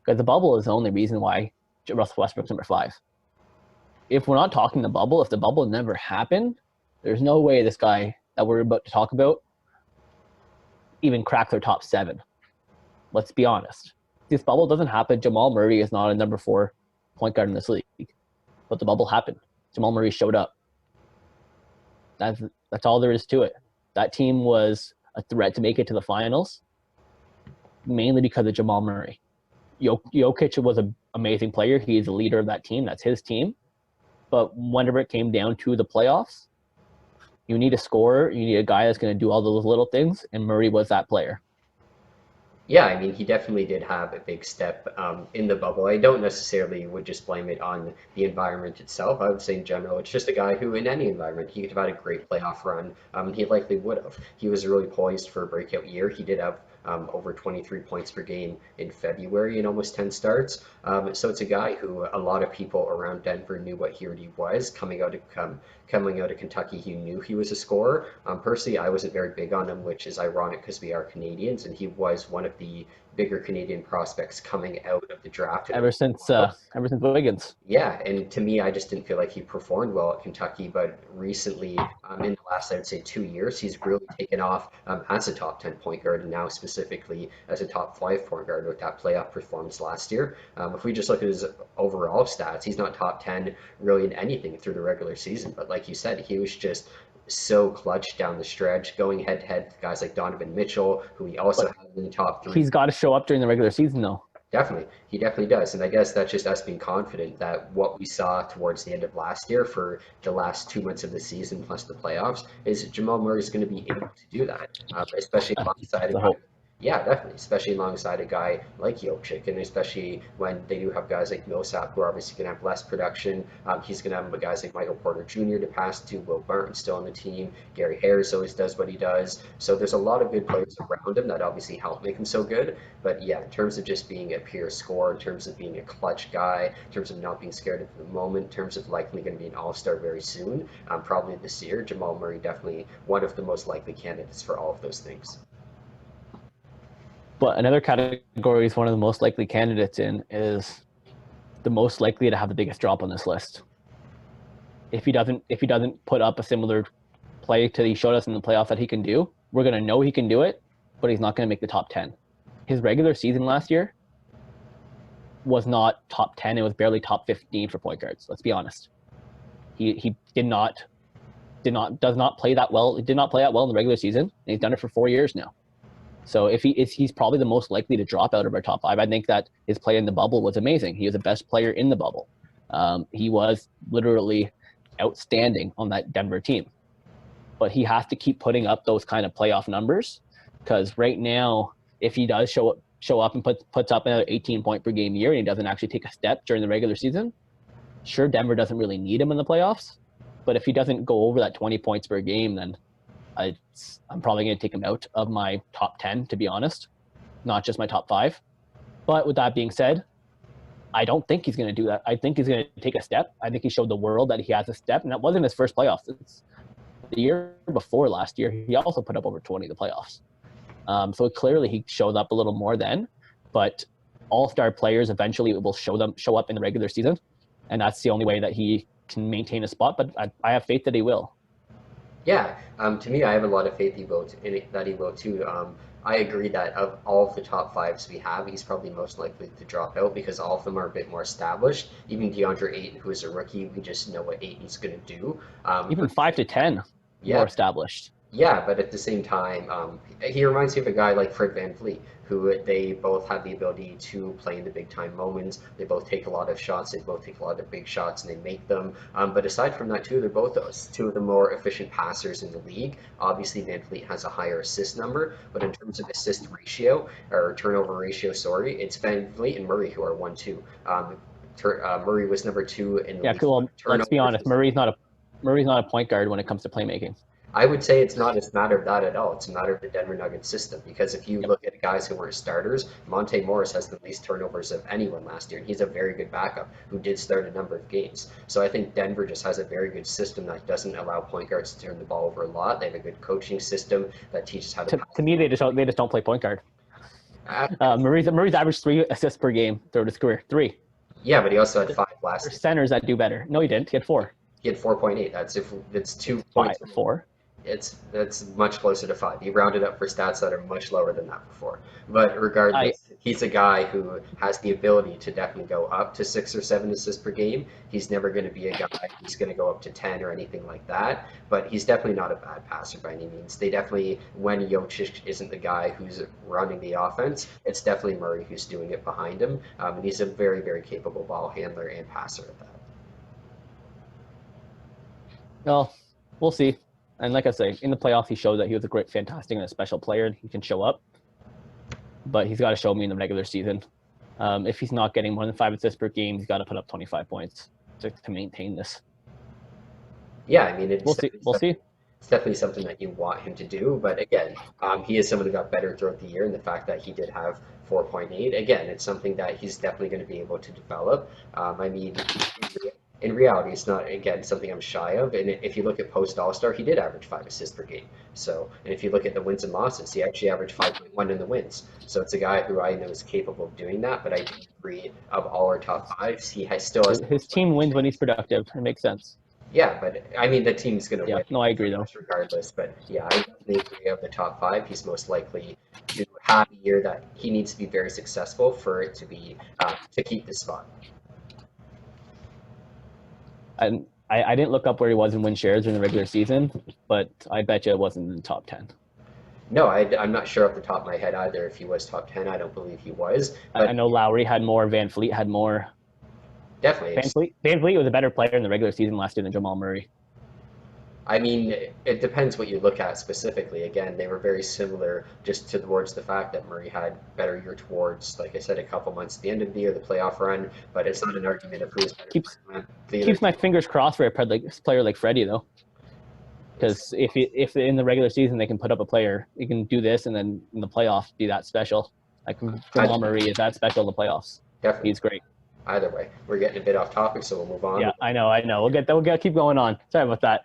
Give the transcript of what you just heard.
Because the bubble is the only reason why Russell Westbrook's number 5. If we're not talking the bubble, if the bubble never happened, there's no way this guy that we're about to talk about even crack their top 7. Let's be honest. If this bubble doesn't happen, Jamal Murray is not a number 4 point guard in this league. But the bubble happened. Jamal Murray showed up. That's all there is to it. That team was a threat to make it to the finals, mainly because of Jamal Murray. Jokic was an amazing player. He's the leader of that team. That's his team. But whenever it came down to the playoffs, you need a scorer. You need a guy that's going to do all those little things, and Murray was that player. Yeah, I mean, he definitely did have a big step in the bubble. I don't necessarily would just blame it on the environment itself. I would say in general, it's just a guy who, in any environment, he could have had a great playoff run. He likely would have. He was really poised for a breakout year. He did have over 23 points per game in February in almost 10 starts. So it's a guy who a lot of people around Denver knew what he already was coming out of Kentucky. He knew he was a scorer. Personally, I wasn't very big on him, which is ironic because we are Canadians, and he was one of the bigger Canadian prospects coming out of the draft. Ever since Wiggins. Yeah, and to me, I just didn't feel like he performed well at Kentucky. But recently, in the last, I would say, 2 years, he's really taken off as a top 10 point guard, and now specifically as a top 5 point guard with that playoff performance last year. If we just look at his overall stats, he's not top 10 really in anything through the regular season. But like you said, he was just so clutch down the stretch, going head to head with guys like Donovan Mitchell, who he also had in the top 3. He's got to show up during the regular season, though. Definitely. He definitely does. And I guess that's just us being confident that what we saw towards the end of last year for the last 2 months of the season plus the playoffs is Jamal Murray is going to be able to do that, especially alongside a guy. Yeah, definitely, especially alongside a guy like Jokic, and especially when they do have guys like Millsap who are obviously going to have less production. He's going to have guys like Michael Porter Jr. to pass to, Will Barton still on the team, Gary Harris always does what he does. So there's a lot of good players around him that obviously help make him so good. But yeah, in terms of just being a pure scorer, in terms of being a clutch guy, in terms of not being scared of the moment, in terms of likely going to be an all-star very soon, probably this year, Jamal Murray definitely one of the most likely candidates for all of those things. But another category is one of the most likely candidates in is the most likely to have the biggest drop on this list. If he doesn't put up a similar play to he showed us in the playoff that he can do, we're gonna know he can do it, but he's not gonna make the top 10. His regular season last year was not top 10. It was barely top 15 for point guards. Let's be honest. He does not play that well. He did not play that well in the regular season, and he's done it for 4 years now. So he's probably the most likely to drop out of our top 5. I think that his play in the bubble was amazing. He was the best player in the bubble. He was literally outstanding on that Denver team. But he has to keep putting up those kind of playoff numbers, because right now, if he does show up and puts up another 18 point per game year and he doesn't actually take a step during the regular season, sure, Denver doesn't really need him in the playoffs. But if he doesn't go over that 20 points per game, then I'm probably going to take him out of my top 10, to be honest, not just my top 5. But with that being said, I don't think he's going to do that. I think he's going to take a step. I think he showed the world that he has a step, and that wasn't his first playoffs. It's the year before last year, he also put up over 20 in the playoffs. So clearly he showed up a little more then, but all-star players eventually will show up in the regular season, and that's the only way that he can maintain a spot, but I have faith that he will. Yeah, to me, I have a lot of faith that he will too. I agree that of all of the top 5s we have, he's probably most likely to drop out because all of them are a bit more established. Even DeAndre Ayton, who is a rookie, we just know what Ayton's going to do. Even 5 to 10 more established. Yeah, but at the same time, he reminds me of a guy like Fred VanVleet, who they both have the ability to play in the big time moments. They both take a lot of shots. They both take a lot of big shots, and they make them. But aside from that, too, they're both two of the more efficient passers in the league. Obviously, VanVleet has a higher assist number, but in terms of assist ratio or turnover ratio, sorry, it's VanVleet and Murray who are 1-2. Murray was number 2 in the league. Yeah, well, let's be honest. Murray's not a point guard when it comes to playmaking. I would say it's not a matter of that at all. It's a matter of the Denver Nuggets system. Because if you look at guys who weren't starters, Monte Morris has the least turnovers of anyone last year. And he's a very good backup who did start a number of games. So I think Denver just has a very good system that doesn't allow point guards to turn the ball over a lot. They have a good coaching system that teaches how to. To me, they just don't play point guard. Murray's averaged 3 assists per game throughout his career. 3. Yeah, but he also had 5 last There's year. centers that do better. No, he didn't. He had 4. He had 4.8. That's 2 points. 4. That's much closer to 5. He rounded up for stats that are much lower than that before. But I regardless, he's a guy who has the ability to definitely go up to 6 or 7 assists per game. He's never going to be a guy who's going to go up to 10 or anything like that. But he's definitely not a bad passer by any means. They definitely, when Jokic isn't the guy who's running the offense, it's definitely Murray who's doing it behind him. And he's a very, very capable ball handler and passer at that. well, we'll see. And like I say, in the playoffs, he showed that he was a great, fantastic, and a special player. He can show up, but he's got to show me in the regular season. If he's not getting more than 5 assists per game, he's got to put up 25 points to maintain this. Yeah, I mean, We'll see. We'll see. It's definitely something that you want him to do. But again, he is someone who got better throughout the year, and the fact that he did have 4.8, again, it's something that he's definitely going to be able to develop. I mean, in reality, it's not, again, something I'm shy of. And if you look at post All-Star, he did average 5 assists per game. So, and if you look at the wins and losses, he actually averaged 5.1 in the wins. So it's a guy who I know is capable of doing that. But I do agree, of all our top fives, still has His team wins when he's productive. It makes sense. yeah, but I mean, the team's going to Yeah, win no, I agree though. regardless. But yeah, I definitely agree of the top 5. He's most likely to have a year that he needs to be very successful for it to be to keep the spot. And I didn't look up where he was in win shares in the regular season, but I bet you it wasn't in the top 10. No, I'm not sure off the top of my head either if he was top 10. I don't believe he was. But I know Lowry had more. Van Fleet had more. definitely. Van Fleet was a better player in the regular season last year than Jamal Murray. I mean, it depends what you look at specifically. Again, they were very similar just towards the fact that Murray had better year towards, like I said, a couple months at the end of the year, the playoff run. But it's not an argument of who's better. Keeps my fingers crossed for a player like Freddie though, because if in the regular season they can put up a player, he can do this, and then in the playoffs be that special. Like Jamal Murray is that special in the playoffs. Definitely. He's great. Either way, we're getting a bit off topic, so we'll move on. Yeah, I know. We'll keep going on. Sorry about that.